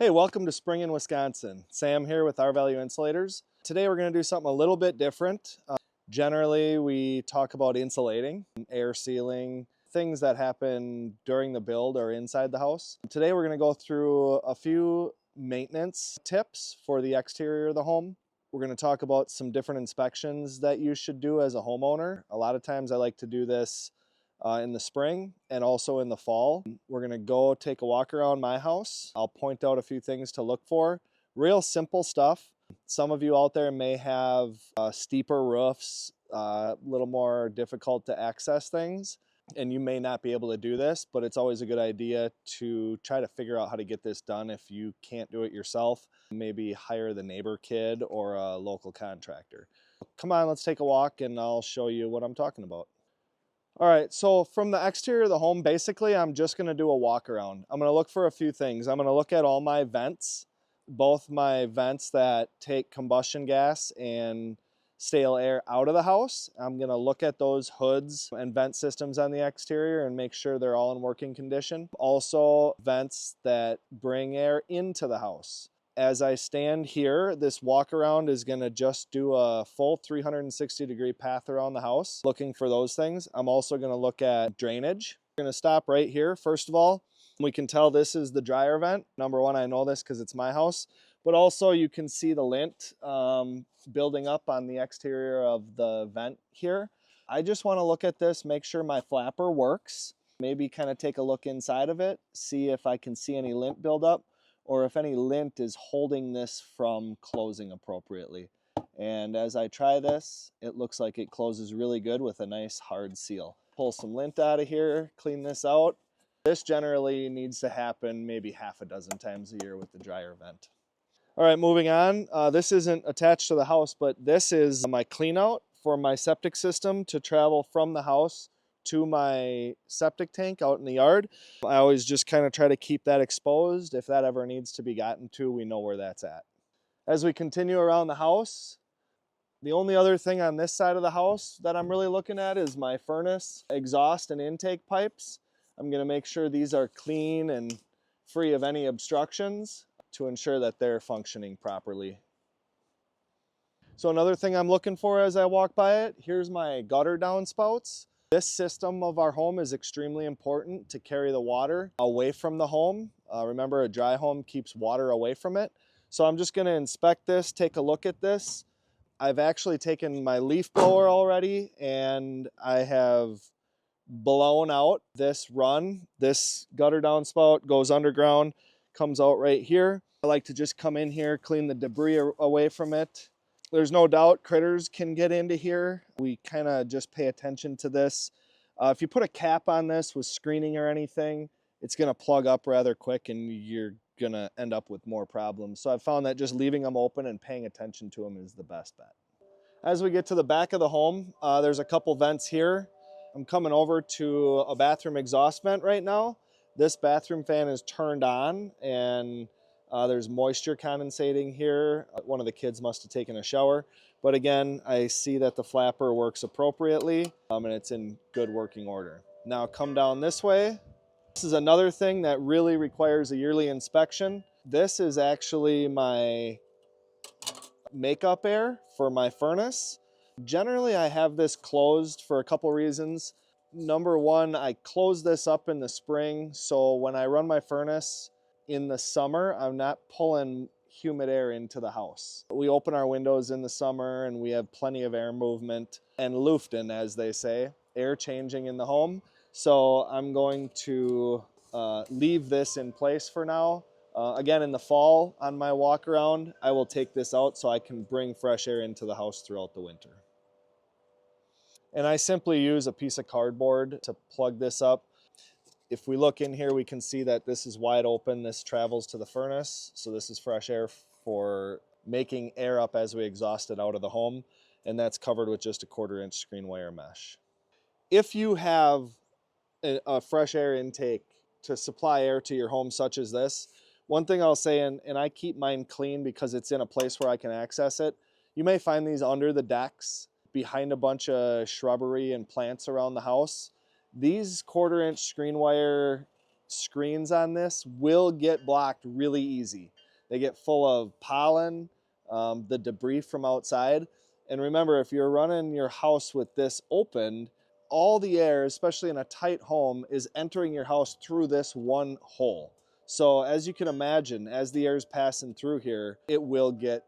Hey, welcome to Spring in Wisconsin. Sam here with Our Value Insulators. Today we're going to do something a little bit different. Generally, we talk about insulating, air sealing, things that happen during the build or inside the house. Today we're going to go through a few maintenance tips for the exterior of the home. We're going to talk about some different inspections that you should do as a homeowner. A lot of times I like to do this in the spring and also in the fall. We're gonna go take a walk around my house. I'll point out a few things to look for. Real simple stuff. Some of you out there may have steeper roofs, a little more difficult to access things, and you may not be able to do this, but it's always a good idea to try to figure out how to get this done if you can't do it yourself. Maybe hire the neighbor kid or a local contractor. Come on, let's take a walk and I'll show you what I'm talking about. All right, so from the exterior of the home, basically I'm just gonna do a walk around. I'm gonna look for a few things. I'm gonna look at all my vents, both my vents that take combustion gas and stale air out of the house. I'm gonna look at those hoods and vent systems on the exterior and make sure they're all in working condition. Also, vents that bring air into the house. As I stand here, this walk around is going to just do a full 360-degree path around the house, looking for those things. I'm also going to look at drainage. We're going to stop right here. First of all, we can tell this is the dryer vent. Number one, I know this because it's my house, but also you can see the lint building up on the exterior of the vent here. I just want to look at this, make sure my flapper works, maybe kind of take a look inside of it, see if I can see any lint buildup, or if any lint is holding this from closing appropriately. And as I try this, it looks like it closes really good with a nice hard seal. Pull some lint out of here, clean this out. This generally needs to happen maybe half a dozen times a year with the dryer vent. All right, moving on. This isn't attached to the house, but this is my clean out for my septic system to travel from the house to my septic tank out in the yard. I always just kind of try to keep that exposed. If that ever needs to be gotten to, we know where that's at. As we continue around the house, the only other thing on this side of the house that I'm really looking at is my furnace, exhaust, and intake pipes. I'm going to make sure these are clean and free of any obstructions to ensure that they're functioning properly. So another thing I'm looking for as I walk by it, here's my gutter downspouts. This system of our home is extremely important to carry the water away from the home. Remember, a dry home keeps water away from it. So I'm just going to inspect this, take a look at this. I've actually taken my leaf blower already and I have blown out this run. This gutter downspout goes underground, comes out right here. I like to just come in here, clean the debris away from it. There's no doubt critters can get into here. We kind of just pay attention to this. If you put a cap on this with screening or anything, it's going to plug up rather quick and you're going to end up with more problems. So I've found that just leaving them open and paying attention to them is the best bet. As we get to the back of the home, there's a couple vents here. I'm coming over to a bathroom exhaust vent right now. This bathroom fan is turned on and there's moisture condensating here. One of the kids must have taken a shower. But again, I see that the flapper works appropriately and it's in good working order. Now come down this way. This is another thing that really requires a yearly inspection. This is actually my makeup air for my furnace. Generally, I have this closed for a couple reasons. Number one, I close this up in the spring, so when I run my furnace in the summer, I'm not pulling humid air into the house. We open our windows in the summer and we have plenty of air movement and luften, as they say, air changing in the home. So I'm going to leave this in place for now. Again, in the fall on my walk around, I will take this out so I can bring fresh air into the house throughout the winter. And I simply use a piece of cardboard to plug this up. If we look in here, we can see that this is wide open. This travels to the furnace. So this is fresh air for making air up as we exhaust it out of the home. And that's covered with just a 1/4-inch screen wire mesh. If you have a fresh air intake to supply air to your home such as this, one thing I'll say, and I keep mine clean because it's in a place where I can access it, you may find these under the decks, behind a bunch of shrubbery and plants around the house. These 1/4-inch screen wire screens on this will get blocked really easy. They get full of pollen, the debris from outside. And remember, if you're running your house with this opened, all the air, especially in a tight home, is entering your house through this one hole. So as you can imagine, as the air is passing through here, it will get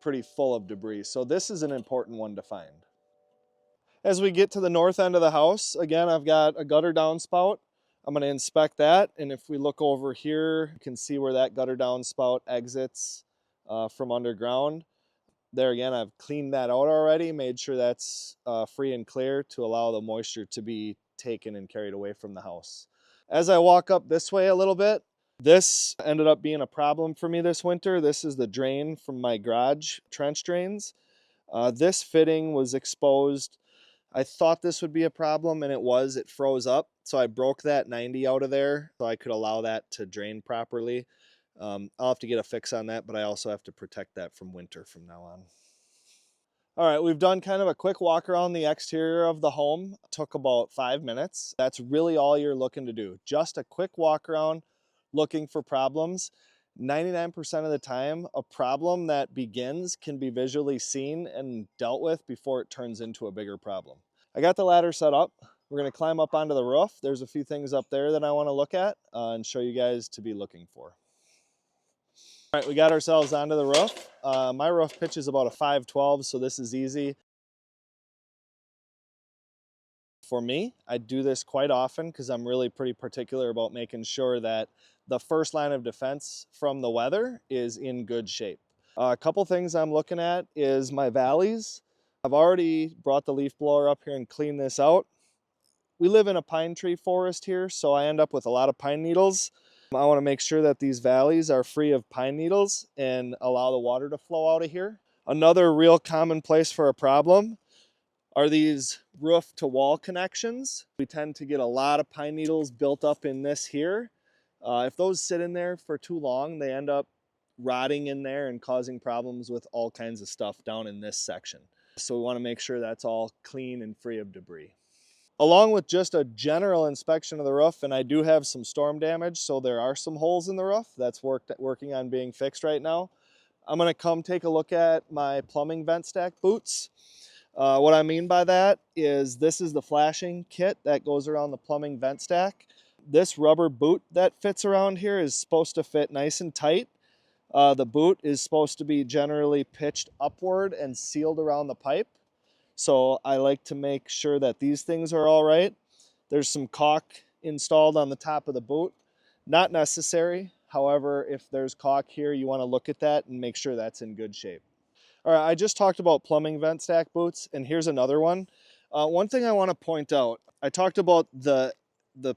pretty full of debris. So this is an important one to find. As we get to the north end of the house, again, I've got a gutter downspout. I'm going to inspect that, and if we look over here, you can see where that gutter downspout exits from underground. There again, I've cleaned that out already, made sure that's free and clear to allow the moisture to be taken and carried away from the house. As I walk up this way a little bit, this ended up being a problem for me this winter. This is the drain from my garage trench drains. This fitting was exposed. I thought this would be a problem, and it was. It froze up, so I broke that 90 out of there so I could allow that to drain properly. I'll have to get a fix on that, but I also have to protect that from winter from now on. All right, we've done kind of a quick walk around the exterior of the home. It took about 5 minutes. That's really all you're looking to do. Just a quick walk around looking for problems. 99% of the time, a problem that begins can be visually seen and dealt with before it turns into a bigger problem. I got the ladder set up. We're going to climb up onto the roof. There's a few things up there that I want to look at and show you guys to be looking for. All right, we got ourselves onto the roof. My roof pitch is about a 512, so this is easy. For me, I do this quite often because I'm really pretty particular about making sure that the first line of defense from the weather is in good shape. A couple things I'm looking at is my valleys. I've already brought the leaf blower up here and cleaned this out. We live in a pine tree forest here, so I end up with a lot of pine needles. I want to make sure that these valleys are free of pine needles and allow the water to flow out of here. Another real common place for a problem are these roof to wall connections. We tend to get a lot of pine needles built up in this here. If those sit in there for too long, they end up rotting in there and causing problems with all kinds of stuff down in this section. So we want to make sure that's all clean and free of debris. Along with just a general inspection of the roof, and I do have some storm damage, so there are some holes in the roof that's working on being fixed right now. I'm going to come take a look at my plumbing vent stack boots. What I mean by that is this is the flashing kit that goes around the plumbing vent stack. This rubber boot that fits around here is supposed to fit nice and tight. The boot is supposed to be generally pitched upward and sealed around the pipe. So I like to make sure that these things are all right. There's some caulk installed on the top of the boot. Not necessary. However, if there's caulk here, you want to look at that and make sure that's in good shape. All right, I just talked about plumbing vent stack boots, and here's another one. One thing I want to point out, I talked about the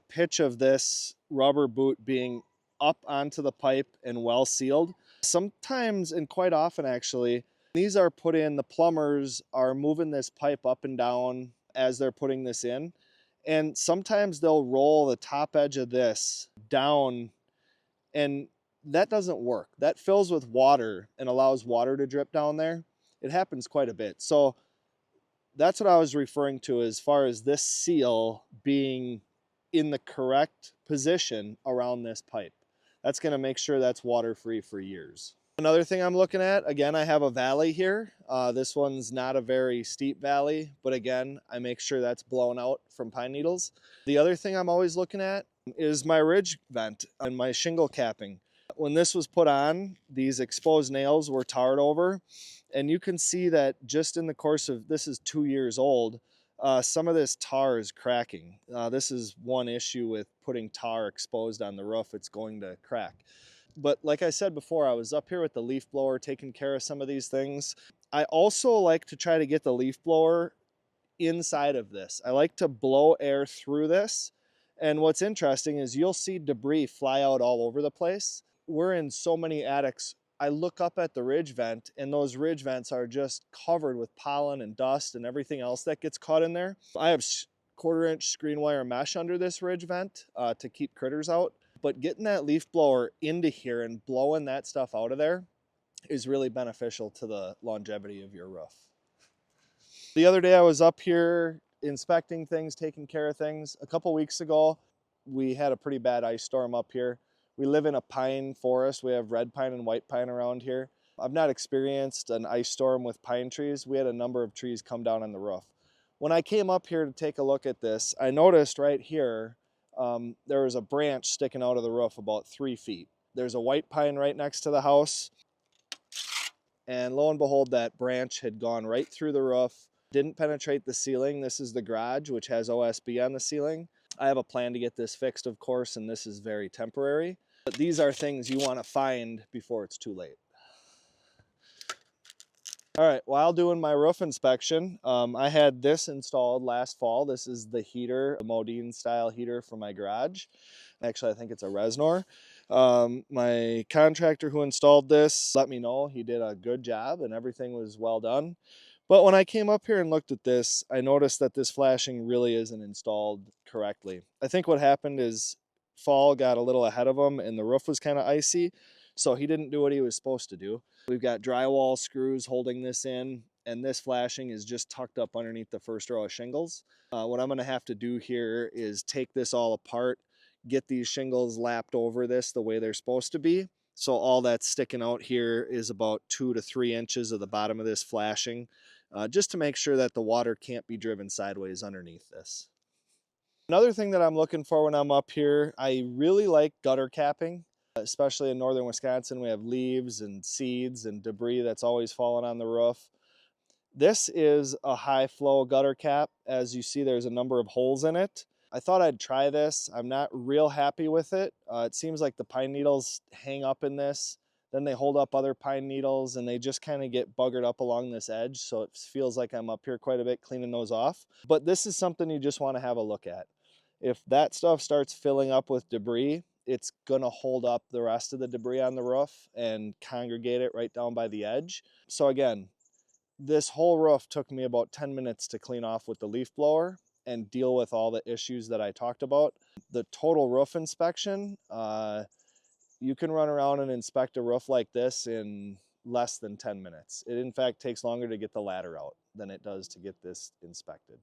pitch of this rubber boot being up onto the pipe and well sealed. Sometimes, and quite often actually, these are put in, the plumbers are moving this pipe up and down as they're putting this in. And sometimes they'll roll the top edge of this down, and that doesn't work. That fills with water and allows water to drip down there. It happens quite a bit. So that's what I was referring to as far as this seal being in the correct position around this pipe. That's going to make sure that's water free for years. Another thing I'm looking at, again, I have a valley here. This one's not a very steep valley, but again, I make sure that's blown out from pine needles. The other thing I'm always looking at is my ridge vent and my shingle capping. When this was put on, these exposed nails were tarred over, and you can see that just in the course of, this is 2 years old, some of this tar is cracking. This is one issue with putting tar exposed on the roof, it's going to crack. But like I said before, I was up here with the leaf blower taking care of some of these things. I also like to try to get the leaf blower inside of this. I like to blow air through this. And what's interesting is you'll see debris fly out all over the place. We're in so many attics. I look up at the ridge vent, and those ridge vents are just covered with pollen and dust and everything else that gets caught in there. I have 1/4-inch screen wire mesh under this ridge vent to keep critters out. But getting that leaf blower into here and blowing that stuff out of there is really beneficial to the longevity of your roof. The other day I was up here inspecting things, taking care of things. A couple weeks ago, we had a pretty bad ice storm up here. We live in a pine forest. We have red pine and white pine around here. I've not experienced an ice storm with pine trees. We had a number of trees come down on the roof. When I came up here to take a look at this, I noticed right here there was a branch sticking out of the roof about 3 feet. There's a white pine right next to the house, and lo and behold, that branch had gone right through the roof, didn't penetrate the ceiling. This is the garage, which has OSB on the ceiling. I have a plan to get this fixed, of course, and this is very temporary. But these are things you want to find before it's too late. All right, while doing my roof inspection, I had this installed last fall. This is the heater, a Modine style heater for my garage. Actually, I think it's a Resnor. My contractor who installed this let me know he did a good job and everything was well done. But when I came up here and looked at this, I noticed that this flashing really isn't installed correctly. I think what happened is fall got a little ahead of him and the roof was kind of icy, so he didn't do what he was supposed to do. We've got drywall screws holding this in, and this flashing is just tucked up underneath the first row of shingles. What I'm going to have to do here is take this all apart, get these shingles lapped over this the way they're supposed to be. So all that's sticking out here is about 2 to 3 inches of the bottom of this flashing, just to make sure that the water can't be driven sideways underneath this. Another thing that I'm looking for when I'm up here, I really like gutter capping, especially in northern Wisconsin. We have leaves and seeds and debris that's always falling on the roof. This is a high flow gutter cap. As you see, there's a number of holes in it. I thought I'd try this. I'm not real happy with it. It seems like the pine needles hang up in this, then they hold up other pine needles and they just kind of get buggered up along this edge. So it feels like I'm up here quite a bit cleaning those off. But this is something you just want to have a look at. If that stuff starts filling up with debris, it's gonna hold up the rest of the debris on the roof and congregate it right down by the edge. So again, this whole roof took me about 10 minutes to clean off with the leaf blower and deal with all the issues that I talked about. The total roof inspection, you can run around and inspect a roof like this in less than 10 minutes. It in fact takes longer to get the ladder out than it does to get this inspected.